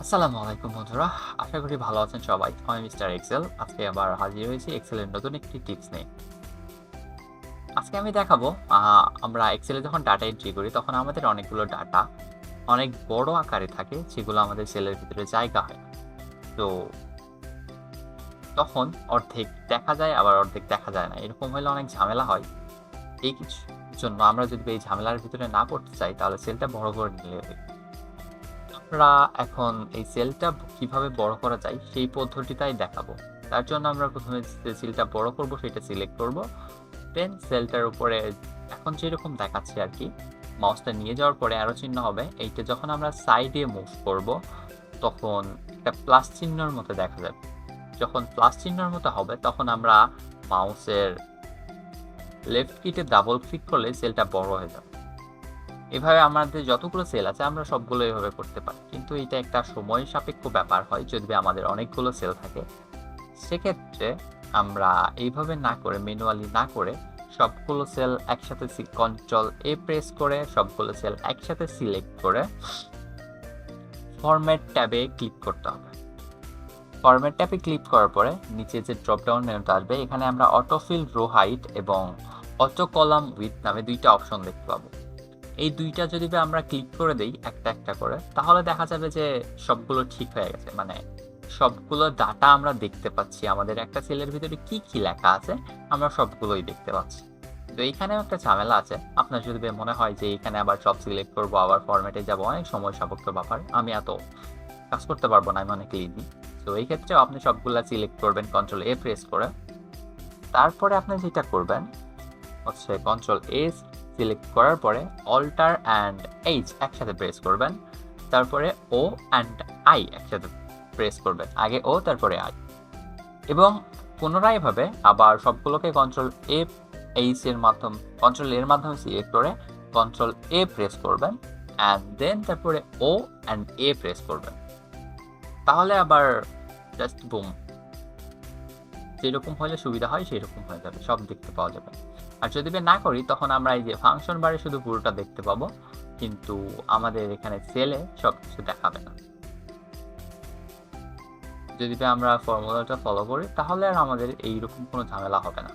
আসসালামু আলাইকুম বন্ধুরা, আশা করি ভালো আছেন সবাই। আমি মিস্টার এক্সেল। আজকে আবার হাজির হয়েছি এক্সেলের নতুন একটি টিপস নিয়ে। আজকে আমি দেখাবো আমরা এক্সেলে যখন ডাটা এন্ট্রি করি তখন আমাদের অনেকগুলো ডাটা অনেক বড় আকারে থাকে, যেগুলো আমাদের সেলের ভিতরে জায়গা হয় না। তো তখন অর্ধেক দেখা যায় আবার অর্ধেক দেখা যায় না, এরকম হলে অনেক ঝামেলা হয়। এই কিছু জন্য আমরা যদি এই ঝামেলার ভিতরে না পড়তে চাই তাহলে সেলটা বড় করে নিলে হয়। আমরা এখন এই সেলটা কিভাবে বড় করা যায় সেই পদ্ধতিটাই দেখাবো। তার জন্য আমরা প্রথমে যে সেলটা বড় করব সেটা সিলেক্ট করব। দেন সেলটার উপরে এখন যেরকম দেখাচ্ছে আরকি, মাউসটা নিয়ে যাওয়ার পরে অ্যারো চিহ্ন হবে। এইটা যখন আমরা সাইডে মুভ করব তখন একটা প্লাস চিহ্নের মতো দেখা যাবে। যখন প্লাস চিহ্নের মতো হবে তখন আমরা মাউসের লেফট কিতে ডাবল ক্লিক করলে সেলটা বড় হয়ে যাবে। এভাবে আমাদের যতগুলো সেল আছে আমরা সবগুলো এভাবে করতে পারি, কিন্তু এটা একটা সময় সাপেক্ষ ব্যাপার হয় যদি আমাদের অনেকগুলো সেল থাকে। সেক্ষেত্রে আমরা এইভাবে না করে, ম্যানুয়ালি না করে, সবগুলো সেল একসাথে কন্ট্রোল এ প্রেস করে সবগুলো সেল একসাথে সিলেক্ট করে ফরম্যাট ট্যাবে ক্লিক করতে হবে। ফরম্যাট ট্যাবে ক্লিক করার পরে নিচে যে ড্রপডাউন মেনুটা আসবে, এখানে আমরা অটোফিল রো হাইট এবং অটো কলাম উইথ নামে দুইটা অপশন দেখতে পাবো। এই দুইটা যদি আমরা ক্লিক করে দেই একটা একটা করে, তাহলে দেখা যাবে যে সবগুলো ঠিক হয়ে গেছে। মানে সবগুলো ডাটা আমরা দেখতে পাচ্ছি, আমাদের একটা সেলের ভিতরে কি কি লেখা আছে আমরা সবগুলোই দেখতে পাচ্ছি। তো এইখানেও একটা ঝামেলা আছে। আপনার যদি মনে হয় যে এখানে আবার সব সিলেক্ট করবো, আবার ফরম্যাটে যাবো, অনেক সময় সাপেক্ষ ব্যাপার, আমি এত কাজ করতে পারবো না, আমি অনেক লিজি। তো এই ক্ষেত্রে আপনি সবগুলা সিলেক্ট করবেন কন্ট্রোল এ প্রেস করে। তারপরে আপনি যেটা করবেন হচ্ছে কন্ট্রোল এ সিলেক্ট করার পরে অল্টার অ্যান্ড এইচ একসাথে প্রেস করবেন। তারপরে ও অ্যান্ড আই একসাথে প্রেস করবেন, আগে ও তারপরে আই, এবং পুনরায় এভাবে আবার সবগুলোকে কন্ট্রোল এ এইচ এর মাধ্যমে, কন্ট্রোল এর মাধ্যমে সিলেক্ট করে কন্ট্রোল এ প্রেস করবেন অ্যান্ড দেন তারপরে ও অ্যান্ড এ প্রেস করবেন। তাহলে আবার জাস্ট বুম, যেরকম হলে সুবিধা হয় সেই রকম হয়ে যাবে, সব দেখতে পাওয়া যাবে। আর যদি না করি তখন আমরা এই যে ফাংশন বারে শুধু পুরোটা দেখতে পাবো, কিন্তু আমাদের এখানে সেলে সবকিছু দেখাবে না। যদি আমরা ফর্মুলাটা ফলো করি তাহলে আর আমাদের এইরকম কোনো ঝামেলা হবে না।